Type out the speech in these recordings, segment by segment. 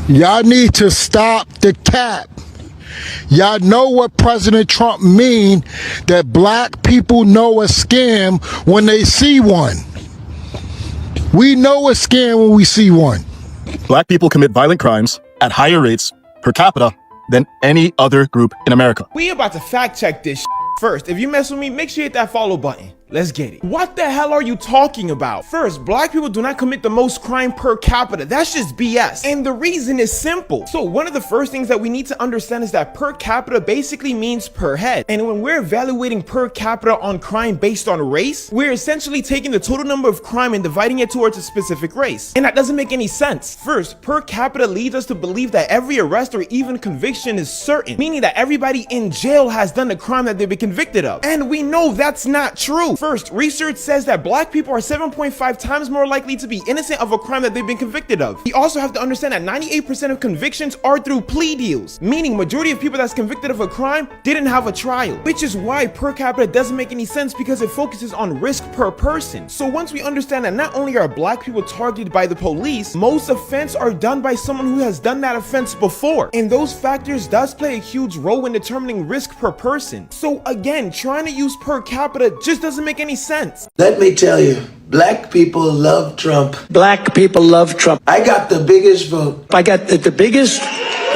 Y'all need to stop the cap. Y'all know what President Trump mean, that black people know a scam when they see one. We know a scam when we see one. Black people commit violent crimes at higher rates per capita than any other group in America. We about to fact check this first. If you mess with me, make sure you hit that follow button. Let's get it. What the hell are you talking about? First, black people do not commit the most crime per capita. That's just BS. And the reason is simple. So one of the first things that we need to understand is that per capita basically means per head. And when we're evaluating per capita on crime based on race, we're essentially taking the total number of crime and dividing it towards a specific race. And that doesn't make any sense. First, per capita leads us to believe that every arrest or even conviction is certain, meaning that everybody in jail has done the crime that they've been convicted of. And we know that's not true. First, research says that black people are 7.5 times more likely to be innocent of a crime that they've been convicted of. We also have to understand that 98% of convictions are through plea deals, meaning majority of people that's convicted of a crime didn't have a trial, which is why per capita doesn't make any sense because it focuses on risk per person. So once we understand that not only are black people targeted by the police, most offenses are done by someone who has done that offense before, and those factors does play a huge role when determining risk per person. So again, trying to use per capita just doesn't make any sense. Let me tell you, black people love Trump. Black people love Trump. I got the biggest vote. I got the biggest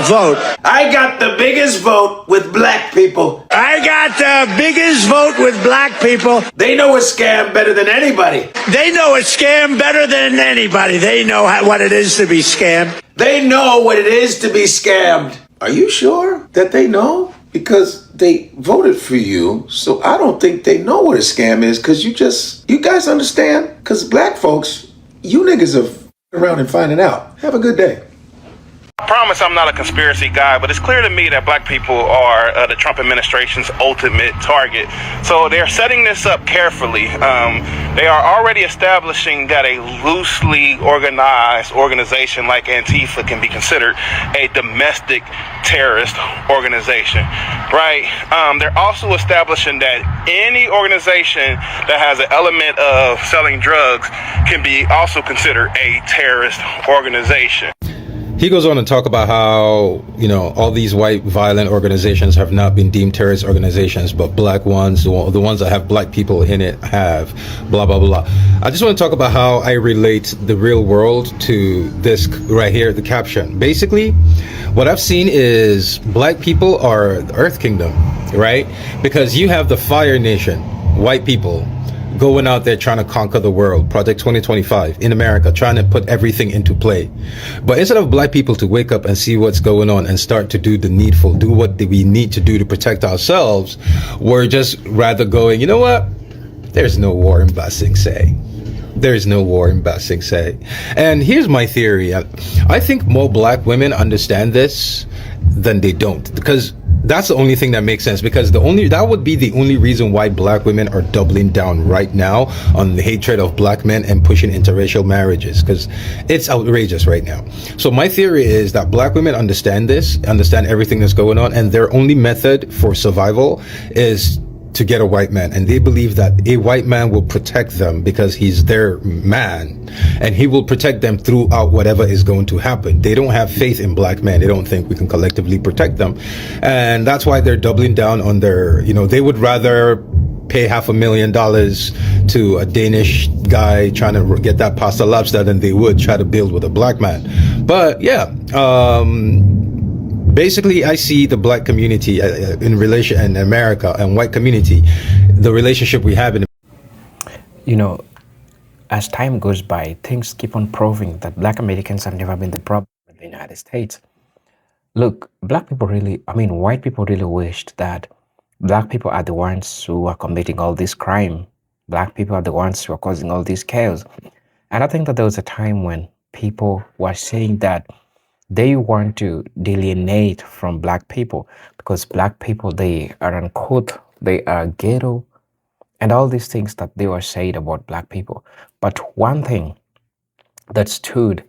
vote. I got the biggest vote with black people. I got the biggest vote with black people. They know a scam better than anybody. They know a scam better than anybody. They know what it is to be scammed. They know what it is to be scammed. Are you sure that they know? Because they voted for you, so I don't think they know what a scam is, because you guys understand? Because black folks, you niggas are around and finding out. Have a good day. I promise I'm not a conspiracy guy, but it's clear to me that black people are the Trump administration's ultimate target. So they're setting this up carefully. They are already establishing that a loosely organized organization like Antifa can be considered a domestic terrorist organization, right? They're also establishing that any organization that has an element of selling drugs can be also considered a terrorist organization. He goes on to talk about how, all these white violent organizations have not been deemed terrorist organizations, but black ones, the ones that have black people in it have, blah, blah, blah. I just want to talk about how I relate the real world to this right here, the caption. Basically, what I've seen is black people are the Earth Kingdom, right? Because you have the Fire Nation, white people, going out there trying to conquer the world, Project 2025 in America, trying to put everything into play. But instead of black people to wake up and see what's going on and start to do the needful, do what we need to do to protect ourselves, we're just rather going, you know what? There's no war in Ba Sing Se. There's no war in Ba Sing Se. And here's my theory. I think more black women understand this than they don't, because that's the only thing that makes sense, because that would be the only reason why black women are doubling down right now on the hatred of black men and pushing interracial marriages, because it's outrageous right now. So my theory is that black women understand everything that's going on, and their only method for survival is to get a white man, and they believe that a white man will protect them because he's their man, and he will protect them throughout whatever is going to happen. They don't have faith in black men. They don't think we can collectively protect them, and that's why they're doubling down on their, they would rather pay $500,000 to a Danish guy trying to get that pasta lobster than they would try to build with a black man. But yeah, basically, I see the black community in relation in America and white community, the relationship we have in. As time goes by, things keep on proving that black Americans have never been the problem in the United States. Look, white people really wished that black people are the ones who are committing all this crime. Black people are the ones who are causing all this chaos. And I think that there was a time when people were saying that they want to delineate from black people because black people, they are unquote, they are ghetto, and all these things that they were saying about black people. But one thing that stood,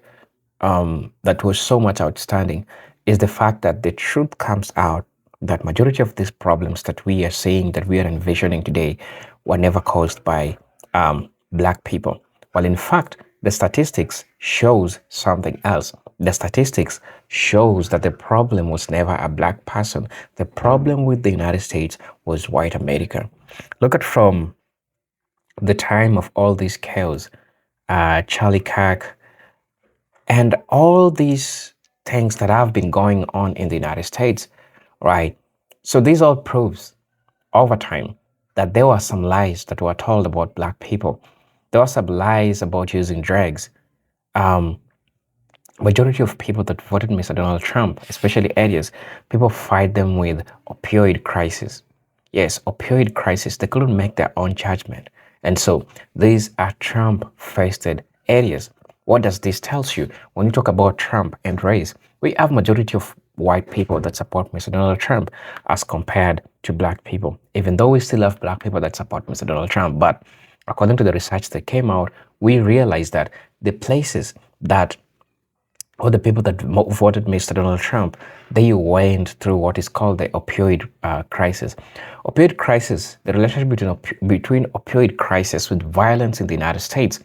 that was so much outstanding, is the fact that the truth comes out that majority of these problems that we are seeing, that we are envisioning today, were never caused by black people. Well, in fact, the statistics shows something else. The statistics shows that the problem was never a black person. The problem with the United States was white America. Look at from the time of all these chaos, Charlie Kirk, and all these things that have been going on in the United States, right? So this all proves over time that there were some lies that were told about black people. There were some lies about using drugs. Majority of people that voted Mr. Donald Trump, especially areas, people fight them with opioid crisis. Yes, opioid crisis. They couldn't make their own judgment. And so these are Trump-faced areas. What does this tell you? When you talk about Trump and race, we have majority of white people that support Mr. Donald Trump as compared to black people, even though we still have black people that support Mr. Donald Trump. But according to the research that came out, we realized that the places that or the people that voted Mr. Donald Trump, they went through what is called the opioid crisis. Opioid crisis, the relationship between opioid crisis with violence in the United States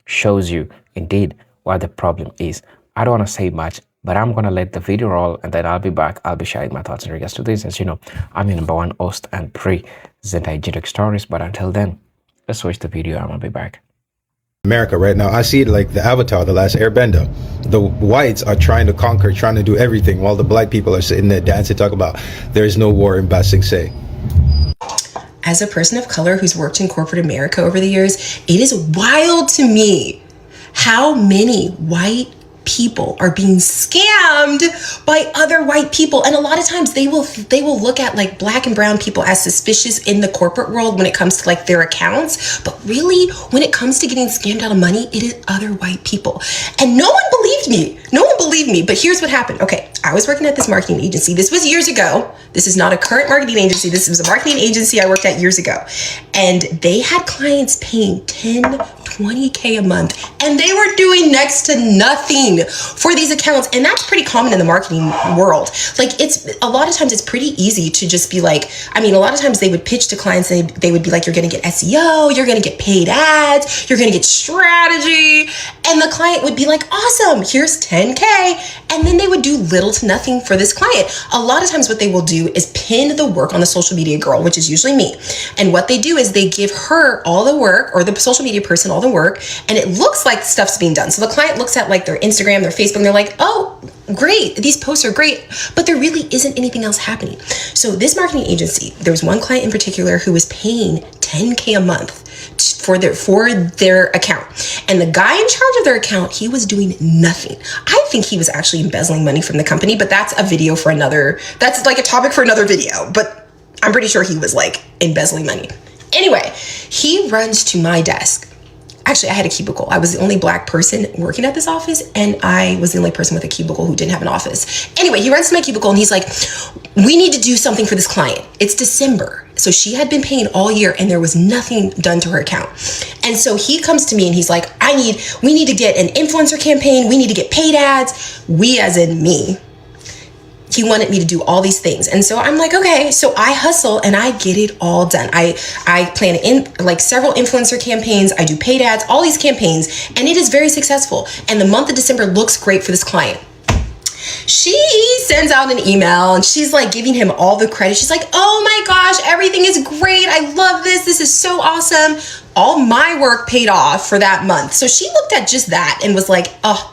shows you indeed what the problem is. I don't want to say much, but I'm going to let the video roll and then I'll be back. I'll be sharing my thoughts in regards to this. As you know, I'm your number one host and present Agentic Stories. But until then, let's watch the video. I'm going to be back. America right now, I see it like the Avatar, the last airbender. The whites are trying to conquer, trying to do everything, while the black people are sitting there dancing, talk about there is no war in Ba Sing Se. As a person of color who's worked in corporate America over the years, it is wild to me how many white people are being scammed by other white people. And a lot of times they will look at like black and brown people as suspicious in the corporate world when it comes to like their accounts. But really, when it comes to getting scammed out of money, it is other white people. And no one believed me. No one believed me. But here's what happened. Okay, I was working at this marketing agency. This was years ago. This is not a current marketing agency. This was a marketing agency I worked at years ago. And they had clients paying 10, 20K a month. And they were doing next to nothing for these accounts. And that's pretty common in the marketing world. Like it's a lot of times it's pretty easy to just be like, I mean, a lot of times they would pitch to clients and they would be like, you're going to get SEO, you're going to get paid ads, you're going to get strategy. And the client would be like, awesome, here's 10K. And then they would do little to nothing for this client. A lot of times what they will do is pin the work on the social media girl, which is usually me. And what they do is they give her all the work, or the social media person all the work, and it looks like stuff's being done. So the client looks at like their Instagram, their Facebook, and they're like, oh, great, these posts are great, but there really isn't anything else happening. So this marketing agency, there was one client in particular who was paying 10K a month for their account. And the guy in charge of their account, he was doing nothing. I think he was actually embezzling money from the company, but that's a video for another, that's like a topic for another video, but I'm pretty sure he was like embezzling money. Anyway, he runs to my desk. Actually, I had a cubicle. I was the only black person working at this office, and I was the only person with a cubicle who didn't have an office. Anyway, he runs to my cubicle and he's like, we need to do something for this client. It's December. So she had been paying all year and there was nothing done to her account. And so he comes to me and he's like, we need to get an influencer campaign. We need to get paid ads. We as in me. He wanted me to do all these things. And so I'm like, okay, so I hustle and I get it all done. I plan in like several influencer campaigns. I do paid ads, all these campaigns, and it is very successful. And the month of December looks great for this client. She sends out an email and she's like giving him all the credit. She's like, oh my gosh, everything is great. I love this. This is so awesome. All my work paid off for that month. So she looked at just that and was like, oh,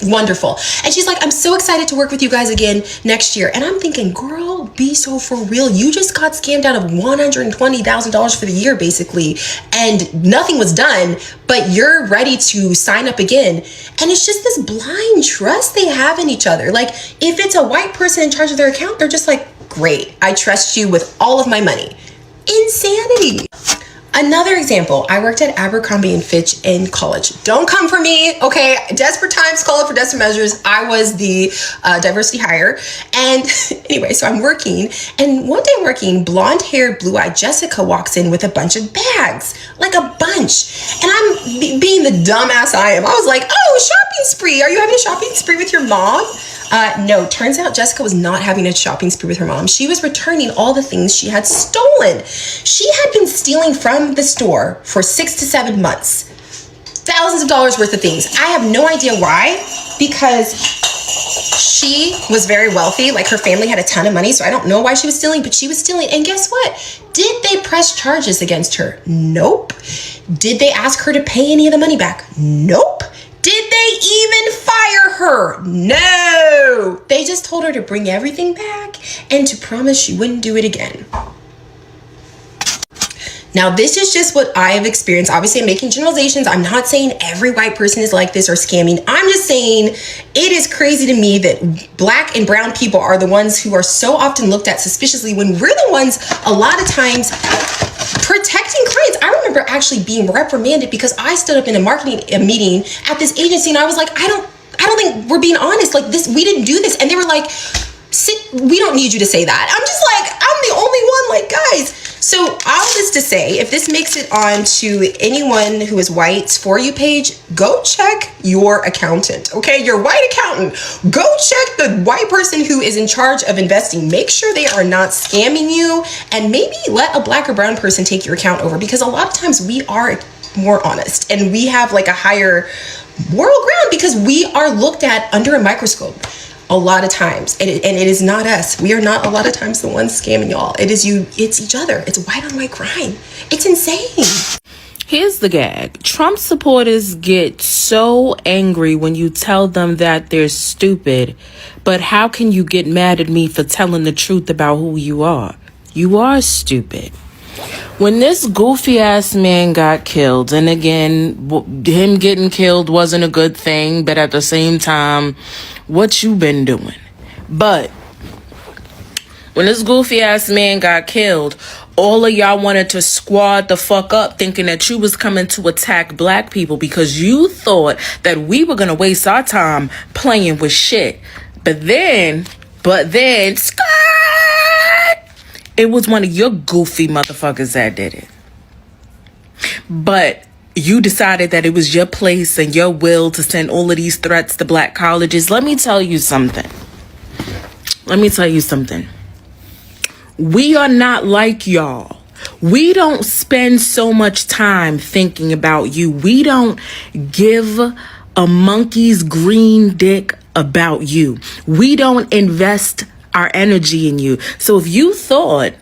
wonderful. And she's like, I'm so excited to work with you guys again next year. And I'm thinking, girl, be so for real. You just got scammed out of $120,000 for the year, basically, and nothing was done, but you're ready to sign up again. And it's just this blind trust they have in each other. Like, if it's a white person in charge of their account, they're just like, great, I trust you with all of my money. Insanity. Another example, I worked at Abercrombie & Fitch in college. Don't come for me, okay? Desperate times call for desperate measures. I was the diversity hire. And anyway, so I'm working. And one day working, blonde-haired, blue-eyed Jessica walks in with a bunch of bags, like a bunch. And I'm being the dumbass I am. I was like, oh, shopping spree. Are you having a shopping spree with your mom? No, turns out Jessica was not having a shopping spree with her mom. She was returning all the things she had stolen. She had been stealing from the store for 6 to 7 months. Thousands of dollars worth of things. I have no idea why, because She was very wealthy. Like, her family had a ton of money, so I don't know why she was stealing, but she was stealing. And guess what? Did they press charges against her? Nope. Did they ask her to pay any of the money back? Nope. Did they even fire her? No. They just told her to bring everything back and to promise she wouldn't do it again. Now, this is just what I have experienced. Obviously, I'm making generalizations. I'm not saying every white person is like this or scamming. I'm just saying it is crazy to me that black and brown people are the ones who are so often looked at suspiciously when we're the ones a lot of times protecting clients. I remember actually being reprimanded because I stood up in a marketing meeting at this agency and I was like, I don't think we're being honest. Like, this, we didn't do this. And they were like, we don't need you to say that. I'm just like, I'm the only one, like, guys. So all this to say, if this makes it on to anyone who is white's For You page, go check your accountant, okay? Your white accountant. Go check the white person who is in charge of investing. Make sure they are not scamming you, and maybe let a black or brown person take your account over, because a lot of times we are more honest and we have like a higher moral ground because we are looked at under a microscope a lot of times, and it is not us. We are not a lot of times the ones scamming y'all. It is you. It's each other. It's white on white crime. It's insane. Here's the gag. Trump supporters get so angry when you tell them that they're stupid, but how can you get mad at me for telling the truth about who you are? You are stupid. When this goofy ass man got killed, and again, him getting killed wasn't a good thing, but at the same time, what you been doing? But when this goofy ass man got killed, all of y'all wanted to squad the fuck up thinking that you was coming to attack black people because you thought that we were gonna waste our time playing with shit. But then, skirt! It was one of your goofy motherfuckers that did it. But you decided that it was your place and your will to send all of these threats to black colleges. Let me tell you something. We are not like y'all. We don't spend so much time thinking about you. We don't give a monkey's green dick about you. We don't invest our energy in you. So if you thought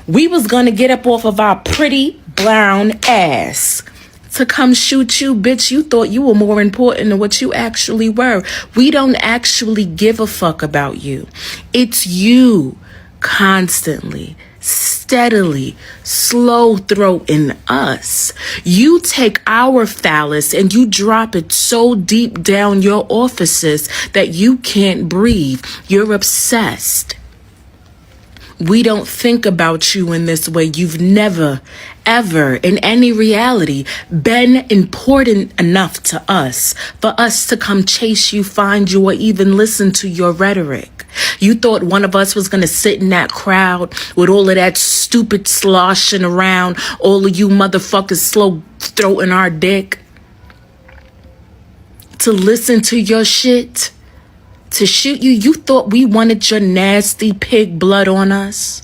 we was gonna get up off of our pretty brown ass to come shoot you, bitch, you thought you were more important than what you actually were. We don't actually give a fuck about you. It's you constantly, steadily, slow throating us. You take our phallus and you drop it so deep down your orifices that you can't breathe. You're obsessed. We don't think about you in this way. You've never, ever, in any reality, been important enough to us for us to come chase you, find you, or even listen to your rhetoric. You thought one of us was going to sit in that crowd with all of that stupid sloshing around, all of you motherfuckers slow throating our dick, to listen to your shit, to shoot you? You thought we wanted your nasty pig blood on us?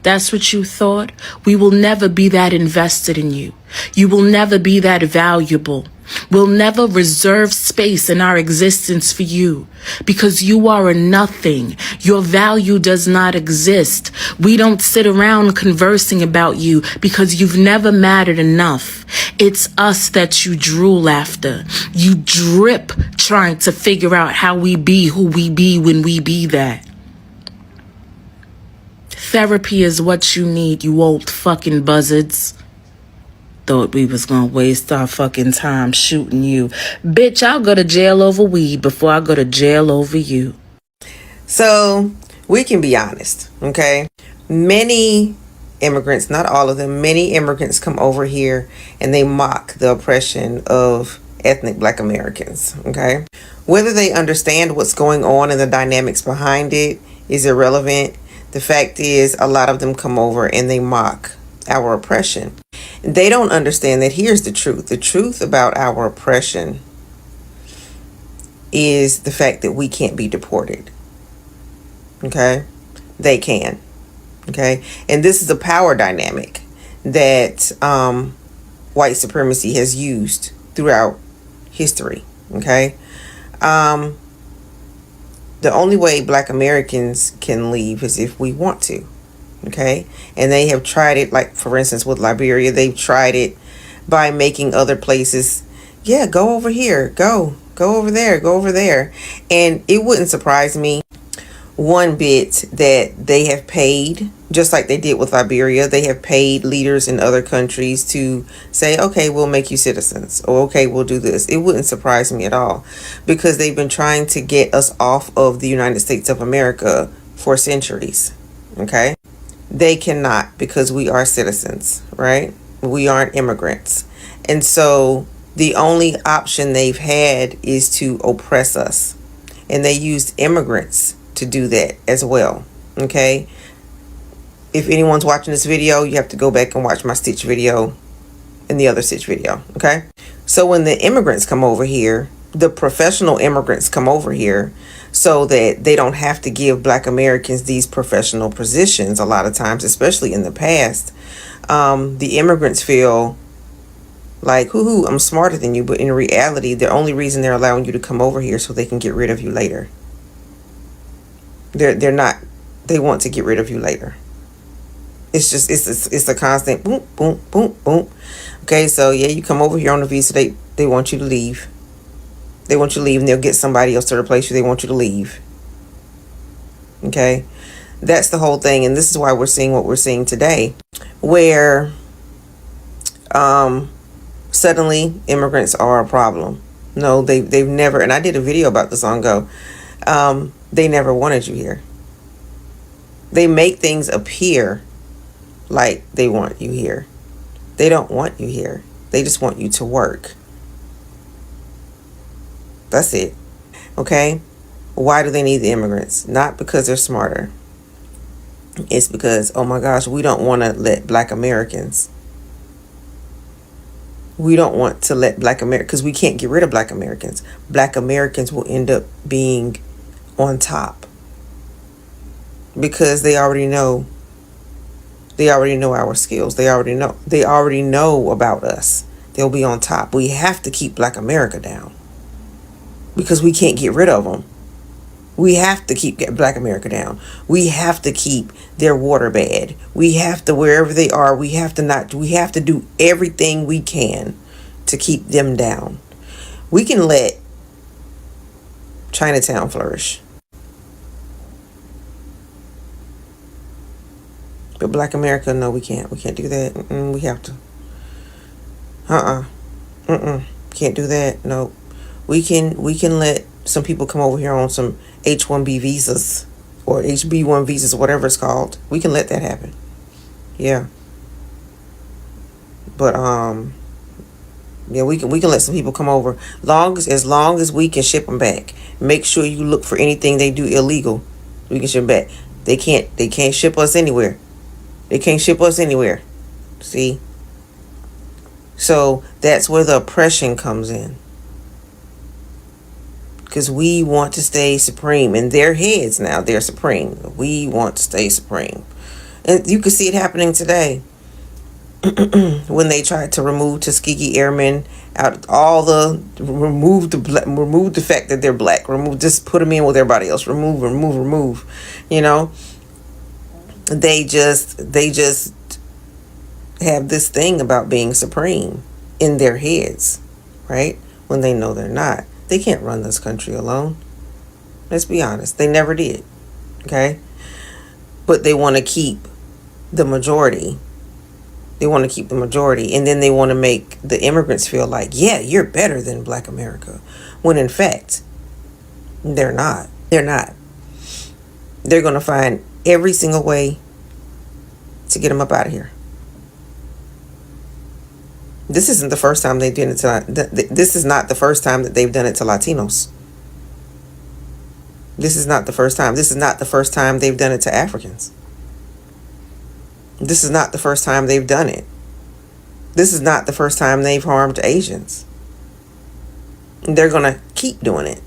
That's what you thought? We will never be that invested in you. You will never be that valuable. We'll never reserve space in our existence for you because you are a nothing. Your value does not exist. We don't sit around conversing about you because you've never mattered enough. It's us that you drool after. You drip trying to figure out how we be who we be when we be that. Therapy is what you need, you old fucking buzzards. Thought we was gonna waste our fucking time shooting you. Bitch, I'll go to jail over weed before I go to jail over you. So, we can be honest, okay? Many immigrants, not all of them, many immigrants come over here and they mock the oppression of ethnic black Americans, okay? Whether they understand what's going on and the dynamics behind it is irrelevant. The fact is, a lot of them come over and they mock our oppression. They don't understand that here's the truth. The truth about our oppression is the fact that we can't be deported. Okay? They can. Okay? And this is a power dynamic that white supremacy has used throughout history. Okay? The only way Black Americans can leave is if we want to. Okay? And they have tried it, like, for instance, with Liberia, they've tried it by making other places, yeah, go over here, go over there, go over there. And it wouldn't surprise me one bit that they have paid, just like they did with Liberia, they have paid leaders in other countries to say, okay, we'll make you citizens, or okay, we'll do this. It wouldn't surprise me at all, because they've been trying to get us off of the United States of America for centuries. Okay? They cannot, because we are citizens, right? We aren't immigrants. And so the only option they've had is to oppress us. And they used immigrants to do that as well. Okay? If anyone's watching this video, you have to go back and watch my Stitch video and the other Stitch video. Okay? So when the immigrants come over here, the professional immigrants come over here, so that they don't have to give Black Americans these professional positions a lot of times, especially in the past. The immigrants feel like, hoo-hoo, I'm smarter than you. But in reality, the only reason they're allowing you to come over here so they can get rid of you later. They're not, they want to get rid of you later. It's just, it's a constant boom, boom, boom, boom. Okay, so yeah, you come over here on a visa, they want you to leave. They want you to leave, and they'll get somebody else to replace you. They want you to leave. Okay? That's the whole thing. And this is why we're seeing what we're seeing today, where suddenly immigrants are a problem. No, they've never, and I did a video about this long ago. They never wanted you here. They make things appear like they want you here. They don't want you here. They just want you to work. That's it. Okay? Why do they need the immigrants? Not because they're smarter. It's because, oh my gosh, we don't want to let Black Americans. We don't want to let Black Americans, because we can't get rid of Black Americans. Black Americans will end up being on top. Because they already know. They already know our skills. They already know about us. They'll be on top. We have to keep Black America down, because we can't get rid of them. We have to keep Black America down. We have to keep their water bad. We have to, wherever they are, we have to do everything we can to keep them down. We can let Chinatown flourish, but Black America, no, we can't. We can't do that. We have to. Can't do that. No. We can let some people come over here on some H-1B visas or HB1 visas, whatever it's called. We can let that happen. Yeah. But yeah, we can let some people come over, as long as we can ship them back. Make sure you look for anything they do illegal. We can ship them back. They can't ship us anywhere. They can't ship us anywhere. See? So that's where the oppression comes in. Because we want to stay supreme. In their heads now, they're supreme. We want to stay supreme. And you can see it happening today. When they tried to remove Tuskegee Airmen out, remove the fact that they're Black. Just put them in with everybody else. Remove. You know? They just have this thing about being supreme in their heads, right? When they know they're not. They can't run this country alone. Let's be honest. They never did. Okay? But they want to keep the majority. They want to keep the majority. And then they want to make the immigrants feel like, yeah, you're better than Black America. When in fact, they're not. They're not. They're going to find every single way to get them up out of here. This isn't the first time they've done it to. This is not the first time that they've done it to Latinos. This is not the first time. This is not the first time they've done it to Africans. This is not the first time they've done it. This is not the first time they've harmed Asians. They're gonna keep doing it.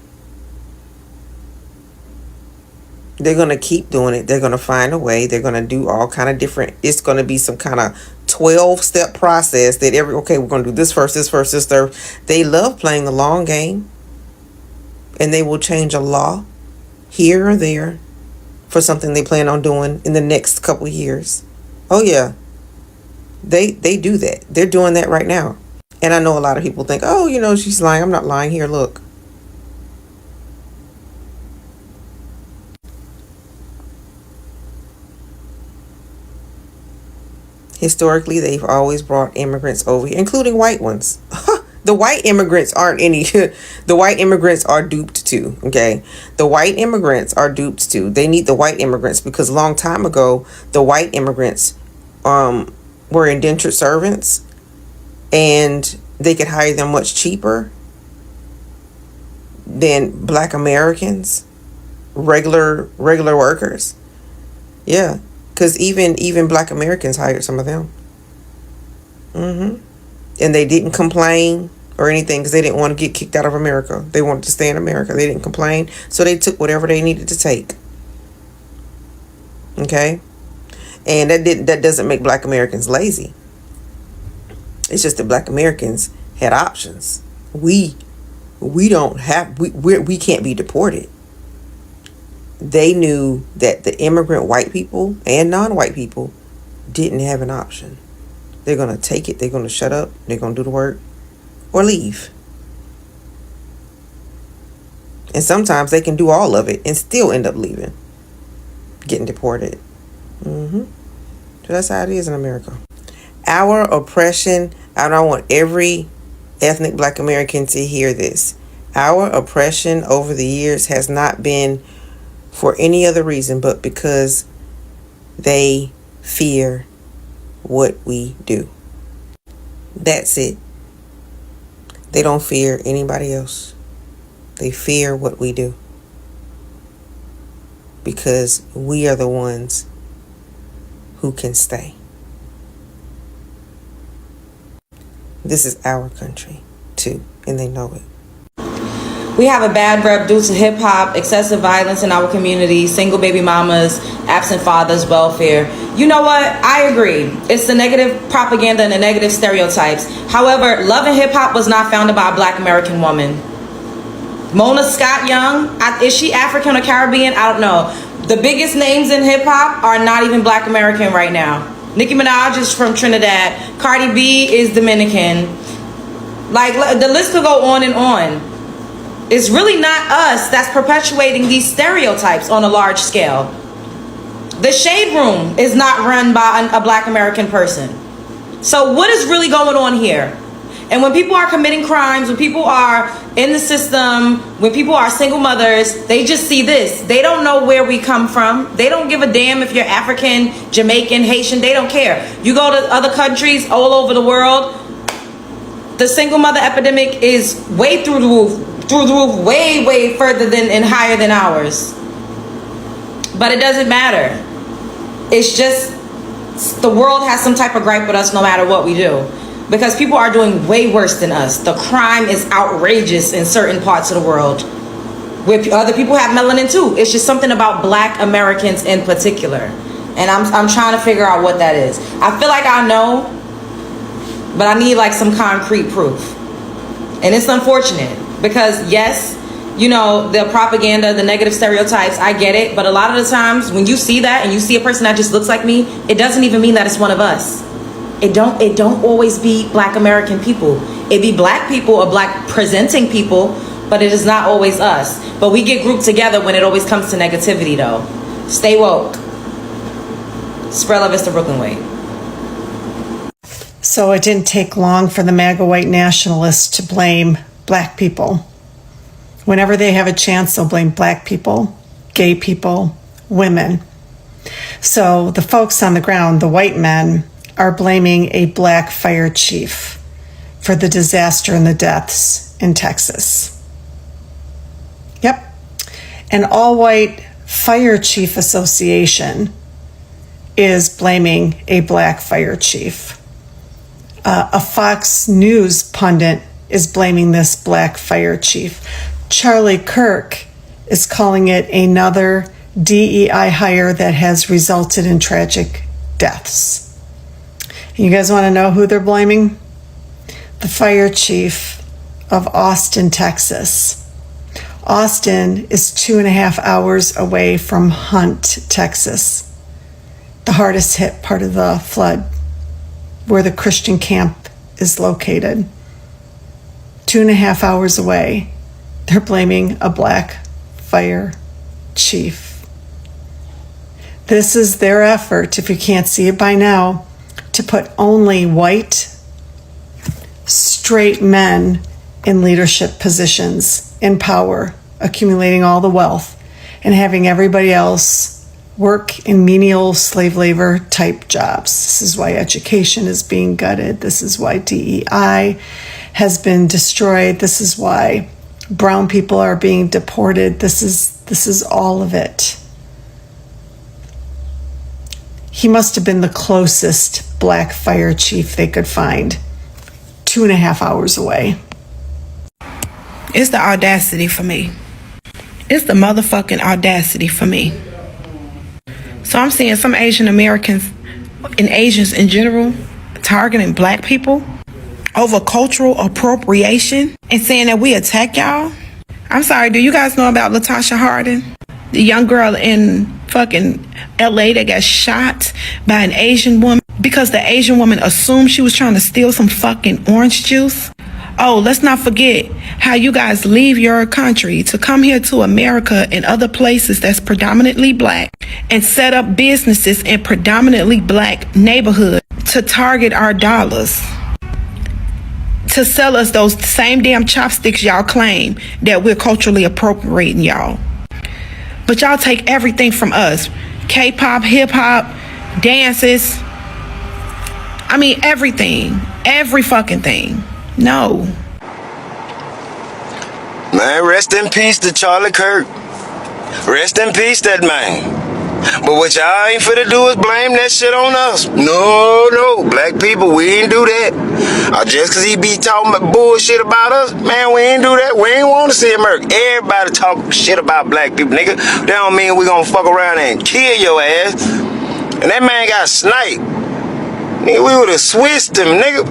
They're going to keep doing it. They're going to find a way. They're going to do all kind of different. It's going to be some kind of 12-step process that okay, we're going to do this first, this third. They love playing the long game. And they will change a law here or there for something they plan on doing in the next couple of years. Oh yeah, they do that. They're doing that right now. And I know a lot of people think, oh, she's lying. I'm not lying. Here, look. Historically, they've always brought immigrants over here, including white ones. The white immigrants aren't any. The white immigrants are duped too. Okay, the white immigrants are duped too. They need the white immigrants because a long time ago, the white immigrants were indentured servants, and they could hire them much cheaper than Black Americans, regular workers. Yeah, because even Black Americans hired some of them. And they didn't complain or anything because they didn't want to get kicked out of America. They wanted to stay in America. They didn't complain. So they took whatever they needed to take. Okay? And that doesn't make Black Americans lazy. It's just that Black Americans had options. We don't have, we can't be deported. They knew that the immigrant white people and non-white people didn't have an option. They're going to take it. They're going to shut up. They're going to do the work or leave. And sometimes they can do all of it and still end up leaving, getting deported. So that's how it is in America. Our oppression, and I want every ethnic Black American to hear this. Our oppression over the years has not been for any other reason but because they fear what we do. That's it. They don't fear anybody else. They fear what we do. Because we are the ones who can stay. This is our country too, and they know it. We have a bad rep due to hip hop, excessive violence in our community, single baby mamas, absent fathers, welfare. You know what? I agree. It's the negative propaganda and the negative stereotypes. However, love and hip hop was not founded by a Black American woman. Mona Scott Young, is she African or Caribbean? I don't know. The biggest names in hip hop are not even Black American right now. Nicki Minaj is from Trinidad. Cardi B is Dominican. Like, the list could go on and on. It's really not us that's perpetuating these stereotypes on a large scale. The Shade Room is not run by a Black American person. So what is really going on here? And when people are committing crimes, when people are in the system, when people are single mothers, they just see this. They don't know where we come from. They don't give a damn if you're African, Jamaican, Haitian. They don't care. You go to other countries all over the world, the single mother epidemic is way through the roof. Way further than and higher than ours. But it doesn't matter. It's just the world has some type of gripe with us no matter what we do, because people are doing way worse than us. The crime is outrageous in certain parts of the world where other people have melanin too. It's just something about Black Americans in particular, and I'm trying to figure out what that is. I feel like I know, but I need like some concrete proof. And it's unfortunate because yes, you know, the propaganda, the negative stereotypes, I get it. But a lot of the times when you see that and you see a person that just looks like me, it doesn't even mean that it's one of us. It don't always be Black American people. It be Black people or Black presenting people, but it is not always us. But we get grouped together when it always comes to negativity though. Stay woke. Spread love is the Brooklyn way. So it didn't take long for the MAGA white nationalists to blame Black people. Whenever they have a chance, they'll blame Black people, gay people, women. So the folks on the ground, the white men, are blaming a Black fire chief for the disaster and the deaths in Texas. Yep. An all-white fire chief association is blaming a Black fire chief. A Fox News pundit is blaming this Black fire chief. Charlie Kirk is calling it another DEI hire that has resulted in tragic deaths. You guys want to know who they're blaming? The fire chief of Austin, Texas. Austin is 2.5 hours away from Hunt, Texas, the hardest hit part of the flood, where the Christian camp is located. 2.5 hours away, they're blaming a black fire chief. This is their effort, if you can't see it by now, to put only white, straight men in leadership positions, in power, accumulating all the wealth, and having everybody else work in menial slave labor type jobs. This is why education is being gutted. This is why DEI has been destroyed. This is why brown people are being deported. This is all of it. He must have been the closest black fire chief they could find, 2.5 hours away. It's the audacity for me. It's the motherfucking audacity for me. So I'm seeing some Asian Americans and Asians in general targeting black people over cultural appropriation and saying that we attack y'all. I'm sorry, do you guys know about Latasha Hardin? The young girl in fucking LA that got shot by an Asian woman because the Asian woman assumed she was trying to steal some fucking orange juice. Oh, let's not forget how you guys leave your country to come here to America and other places that's predominantly black and set up businesses in predominantly black neighborhoods to target our dollars, to sell us those same damn chopsticks y'all claim that we're culturally appropriating y'all. But y'all take everything from us. K-pop, hip-hop, dances. I mean, everything. Every fucking thing. No. Man, rest in peace to Charlie Kirk. Rest in peace, that man. But what y'all ain't finna do is blame that shit on us. No, black people, we ain't do that. Just cause he be talking about bullshit about us, man, we ain't do that. We ain't want to see America. Everybody talk shit about black people, nigga. That don't mean we gonna fuck around and kill your ass. And that man got sniped. Nigga, we would've switched him, nigga.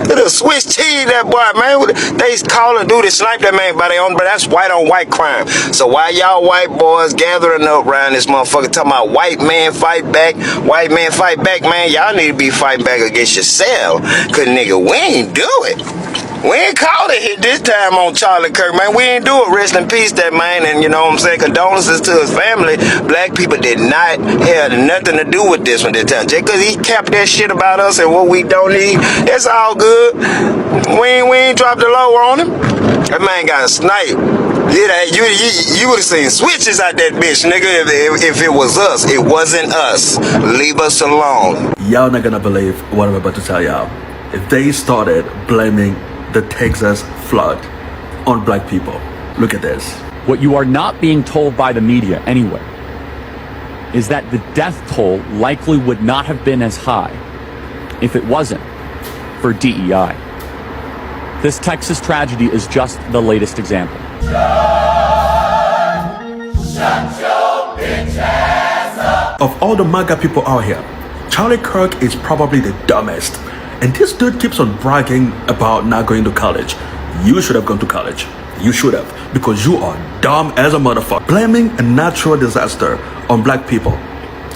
Would have switched cheese that boy, man. They call and do this, snipe that man by their own, but that's white on white crime. So why y'all white boys gathering up around this motherfucker talking about white man fight back, man? Y'all need to be fighting back against yourself. Cause nigga, we ain't do it. We ain't called it hit this time on Charlie Kirk, man. We ain't do it. Rest in peace, that man. And you know what I'm saying? Condolences to his family. Black people did not have nothing to do with this one this time. Just because he capped that shit about us and what we don't need, it's all good. We ain't dropped the low on him. That man got sniped. You would have seen switches out that bitch, nigga, if it was us. It wasn't us. Leave us alone. Y'all not gonna believe what I'm about to tell y'all. They started blaming the Texas flood on black people. Look at this. What you are not being told by the media anyway is that the death toll likely would not have been as high if it wasn't for DEI. This Texas tragedy is just the latest example. Shut your bitch ass up. Of all the MAGA people out here, Charlie Kirk is probably the dumbest. And this dude keeps on bragging about not going to college. You should have gone to college. You should have, because you are dumb as a motherfucker. Blaming a natural disaster on black people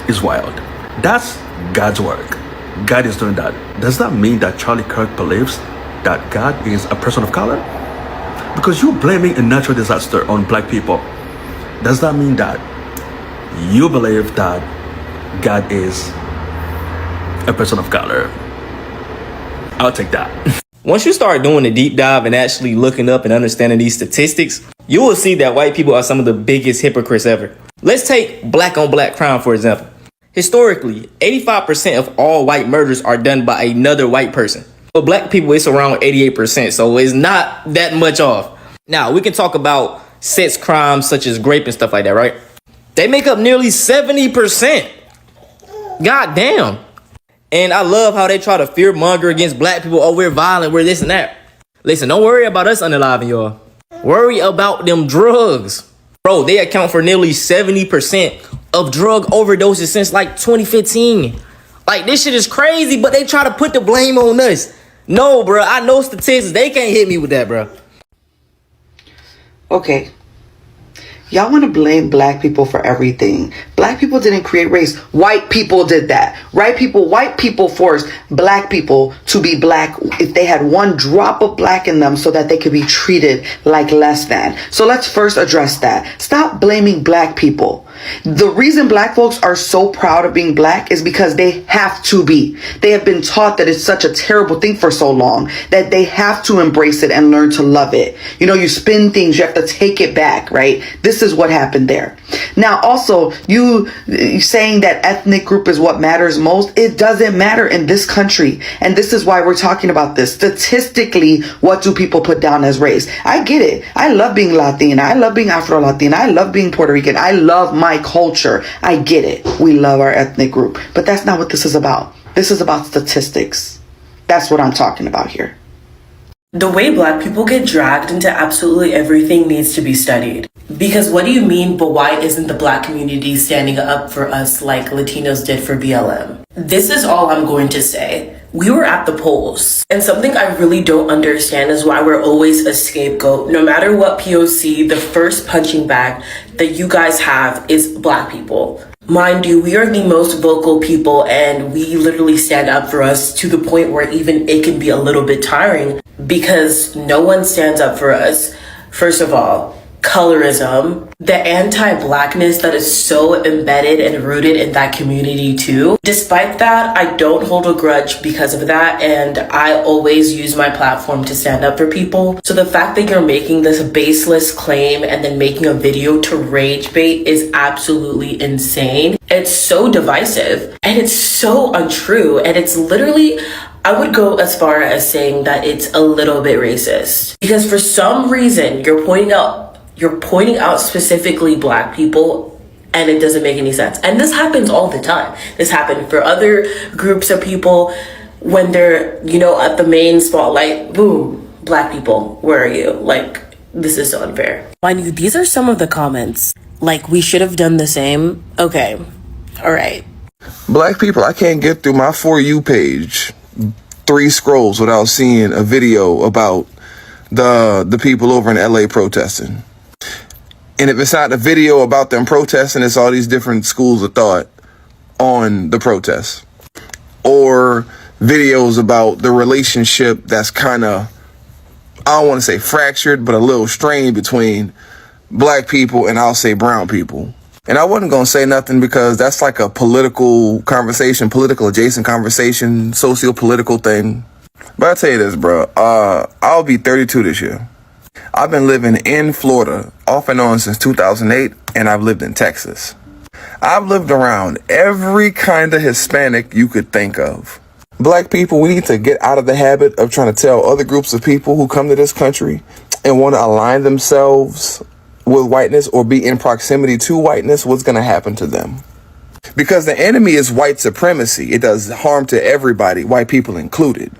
is wild. That's God's work. God is doing that. Does that mean that Charlie Kirk believes that God is a person of color? Because you're blaming a natural disaster on black people. Does that mean that you believe that God is a person of color? I'll take that. Once you start doing a deep dive and actually looking up and understanding these statistics, you will see that white people are some of the biggest hypocrites ever. Let's take black on black crime, for example. Historically, 85% of all white murders are done by another white person. For black people, it's around 88%, so it's not that much off. Now, we can talk about sex crimes such as rape and stuff like that, right? They make up nearly 70%. God damn. And I love how they try to fear monger against black people. Oh, we're violent, we're this and that. Listen, don't worry about us unaliving y'all. Worry about them drugs. Bro, they account for nearly 70% of drug overdoses since like 2015. Like, this shit is crazy, but they try to put the blame on us. No, bro, I know statistics. They can't hit me with that, bro. Okay. Y'all want to blame black people for everything. Black people didn't create race. White people did that. White people forced black people to be black if they had one drop of black in them so that they could be treated like less than. So let's first address that. Stop blaming black people. The reason black folks are so proud of being black is because they have to be. They have been taught that it's such a terrible thing for so long that they have to embrace it and learn to love it. You know, you spin things, you have to take it back, right? This is what happened there. Now, also, you saying that ethnic group is what matters most, it doesn't matter in this country. And this is why we're talking about this. Statistically, what do people put down as race? I get it. I love being Latina. I love being Afro-Latina. I love being Puerto Rican. I love my culture. I get it. We love our ethnic group. But that's not what this is about. This is about statistics. That's what I'm talking about here. The way black people get dragged into absolutely everything needs to be studied. Because what do you mean, but why isn't the black community standing up for us like Latinos did for BLM? This is all I'm going to say. We were at the polls, and something I really don't understand is why we're always a scapegoat. No matter what POC, the first punching bag that you guys have is black people. Mind you, we are the most vocal people, and we literally stand up for us to the point where even it can be a little bit tiring because no one stands up for us. First of all, colorism, the anti-blackness that is so embedded and rooted in that community too. Despite that, I don't hold a grudge because of that, and I always use my platform to stand up for people. So the fact that you're making this baseless claim and then making a video to rage bait is absolutely insane. It's so divisive and it's so untrue, and it's literally, I would go as far as saying that it's a little bit racist, because for some reason you're pointing out specifically black people, and it doesn't make any sense. And this happens all the time. This happened for other groups of people when they're, you know, at the main spotlight. Boom, black people, where are you? Like, this is so unfair. Mind you, these are some of the comments. Like, we should have done the same. Okay, all right. Black people, I can't get through my For You page 3 scrolls without seeing a video about the people over in LA protesting. And if it's not a video about them protesting, it's all these different schools of thought on the protests. Or videos about the relationship that's kind of, I don't want to say fractured, but a little strained between black people and I'll say brown people. And I wasn't going to say nothing because that's like a political conversation, political adjacent conversation, sociopolitical thing. But I'll tell you this, bro. I'll be 32 this year. I've been living in Florida off and on since 2008, and I've lived in Texas. I've lived around every kind of Hispanic you could think of. Black people, we need to get out of the habit of trying to tell other groups of people who come to this country and want to align themselves with whiteness or be in proximity to whiteness what's going to happen to them. Because the enemy is white supremacy. It does harm to everybody, white people included.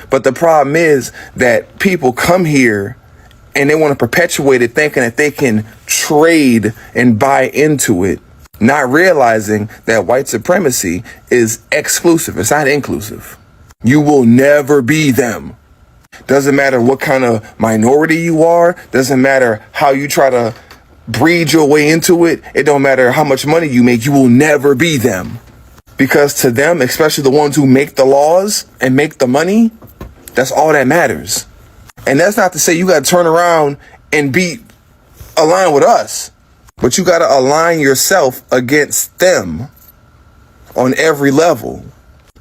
But the problem is that people come here and they want to perpetuate it thinking that they can trade and buy into it, not realizing that white supremacy is exclusive. It's not inclusive. You will never be them. Doesn't matter what kind of minority you are. Doesn't matter how you try to breed your way into it. It don't matter how much money you make. You will never be them. Because to them, especially the ones who make the laws and make the money, that's all that matters. And that's not to say you got to turn around and align with us. But you got to align yourself against them on every level.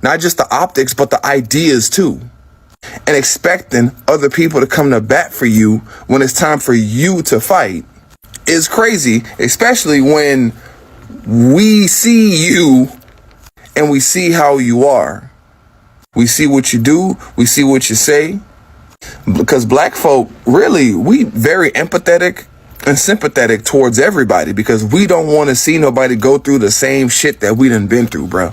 Not just the optics, but the ideas too. And expecting other people to come to bat for you when it's time for you to fight is crazy, especially when we see you and we see how you are. We see what you do. We see what you say. Because black folk, really, we very empathetic and sympathetic towards everybody because we don't want to see nobody go through the same shit that we done been through, bro.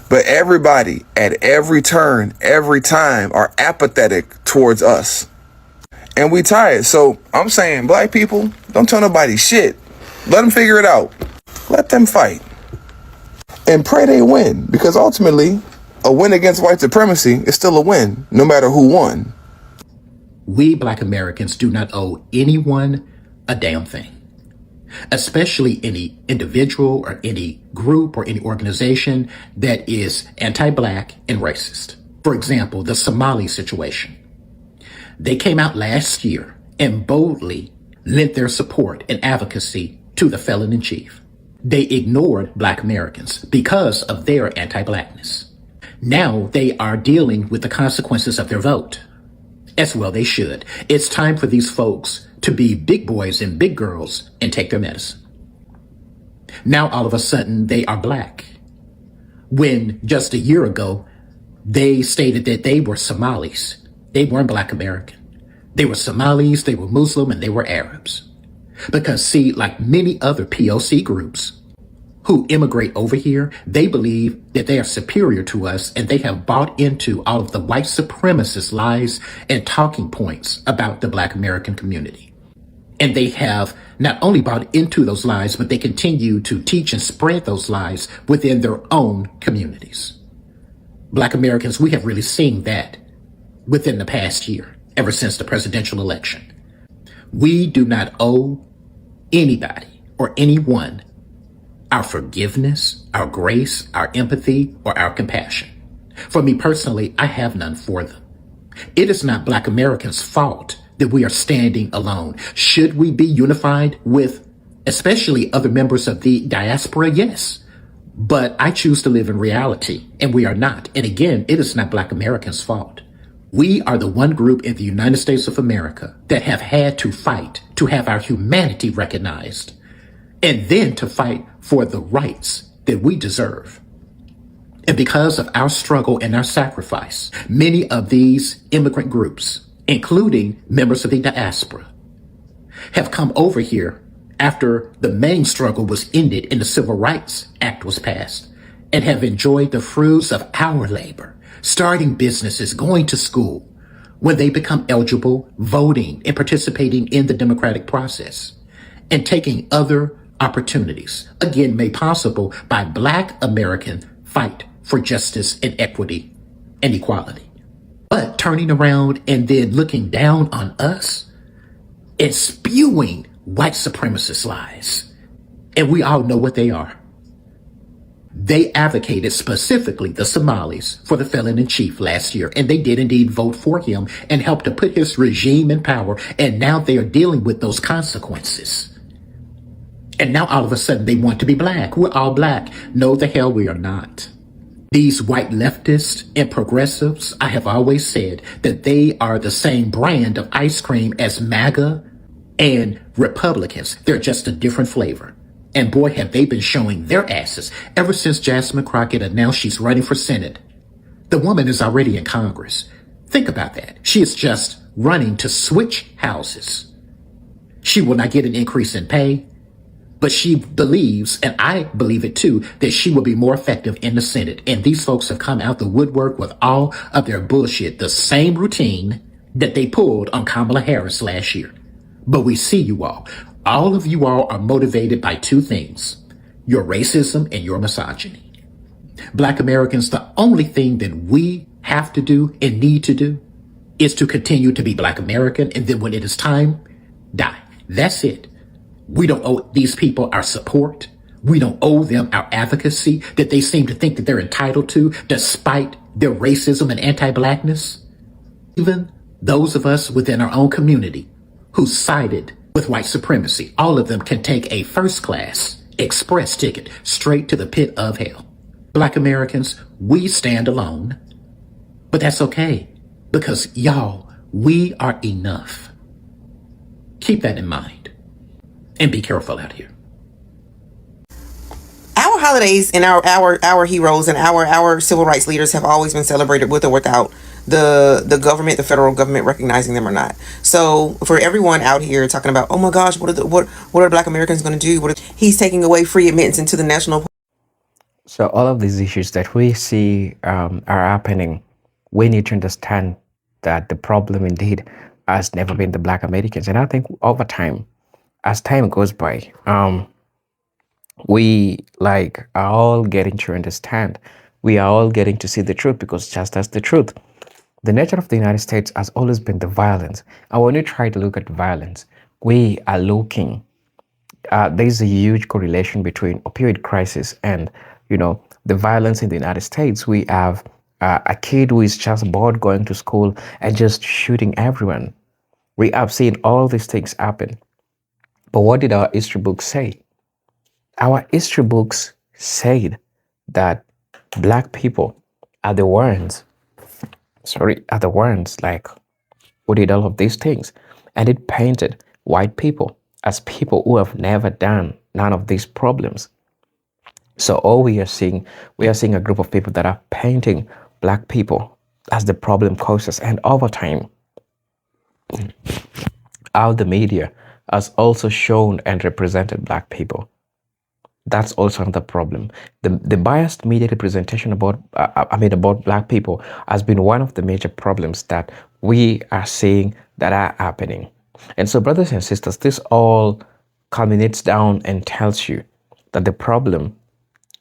But everybody at every turn, every time are apathetic towards us. And we tired. So I'm saying, black people, don't tell nobody shit. Let them figure it out. Let them fight. And pray they win. Because ultimately, a win against white supremacy is still a win, no matter who won. We Black Americans do not owe anyone a damn thing. Especially any individual or any group or any organization that is anti-black and racist. For example, the Somali situation. They came out last year and boldly lent their support and advocacy to the felon in chief. They ignored black Americans because of their anti-blackness. Now they are dealing with the consequences of their vote. As well they should. It's time for these folks to be big boys and big girls and take their medicine. Now all of a sudden they are black. When just a year ago, they stated that they were Somalis. They weren't black American. They were Somalis, they were Muslim, and they were Arabs. Because see, like many other POC groups who immigrate over here, they believe that they are superior to us and they have bought into all of the white supremacist lies and talking points about the black American community. And they have not only bought into those lies, but they continue to teach and spread those lies within their own communities. Black Americans, we have really seen that within the past year, ever since the presidential election. We do not owe anybody or anyone our forgiveness, our grace, our empathy, or our compassion. For me personally, I have none for them. It is not black Americans' fault that we are standing alone. Should we be unified with especially other members of the diaspora? Yes. But I choose to live in reality, and we are not. And again, it is not black Americans' fault. We are the one group in the United States of America that have had to fight to have our humanity recognized, and then to fight for the rights that we deserve. And because of our struggle and our sacrifice, many of these immigrant groups, including members of the diaspora, have come over here after the main struggle was ended and the Civil Rights Act was passed, and have enjoyed the fruits of our labor, starting businesses, going to school, when they become eligible, voting and participating in the democratic process, and taking other opportunities, again made possible by black American fight for justice and equity and equality. But turning around and then looking down on us and spewing white supremacist lies. And we all know what they are. They advocated specifically the Somalis for the felon in chief last year, and they did indeed vote for him and helped to put his regime in power. And now they are dealing with those consequences. And now all of a sudden they want to be black. We're all black. No, the hell we are not. These white leftists and progressives, I have always said that they are the same brand of ice cream as MAGA and Republicans. They're just a different flavor. And boy, have they been showing their asses ever since Jasmine Crockett announced she's running for Senate. The woman is already in Congress. Think about that. She is just running to switch houses. She will not get an increase in pay, but she believes, and I believe it too, that she will be more effective in the Senate. And these folks have come out the woodwork with all of their bullshit, the same routine that they pulled on Kamala Harris last year. But we see you all. All of you all are motivated by two things: your racism and your misogyny. Black Americans, the only thing that we have to do and need to do is to continue to be Black American, and then when it is time, die. That's it. We don't owe these people our support. We don't owe them our advocacy that they seem to think that they're entitled to, despite their racism and anti-blackness. Even those of us within our own community who sided with white supremacy, all of them can take a first-class express ticket straight to the pit of hell. Black Americans, we stand alone, but that's okay, because y'all, we are enough. Keep that in mind, and be careful out here. Our holidays and our heroes and our civil rights leaders have always been celebrated with or without the government, the federal government recognizing them or not. So for everyone out here talking about, oh my gosh, what are Black Americans going to do? He's taking away free admittance into the national. So all of these issues that we see are happening, we need to understand that the problem indeed has never been the Black Americans. And I think over time, as time goes by, we are all getting to understand. We are all getting to see the truth, because just as the truth, the nature of the United States has always been the violence. And when you try to look at violence, we are looking, there's a huge correlation between opioid crisis and, the violence in the United States. We have a kid who is just bored going to school and just shooting everyone. We have seen all these things happen. But what did our history books say? Our history books said that black people are the ones, like, who did all of these things. And it painted white people as people who have never done none of these problems. So all we are seeing a group of people that are painting black people as the problem causes. And over time, how the media has also shown and represented black people. That's also another problem. The biased media representation about black people has been one of the major problems that we are seeing that are happening. And so, brothers and sisters, this all culminates down and tells you that the problem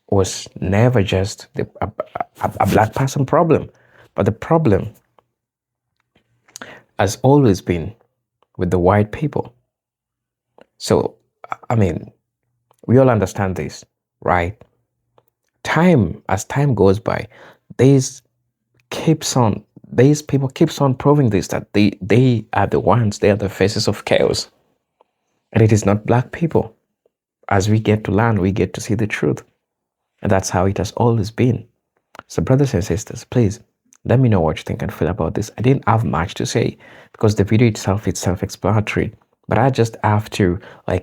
was never just a black person problem, but the problem has always been with the white people. So, we all understand this, right? As time goes by, these people keeps on proving this, that they are the ones, they are the faces of chaos. And it is not black people. As we get to learn, we get to see the truth. And that's how it has always been. So brothers and sisters, please, let me know what you think and feel about this. I didn't have much to say because the video itself is self-explanatory, but I just have to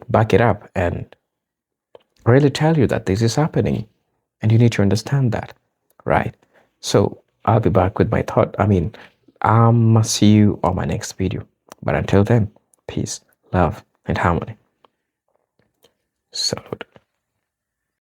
back it up and really tell you that this is happening and you need to understand that, right? So I'll be back with my thought. I'll see you on my next video. But until then, peace, love, and harmony. Salute.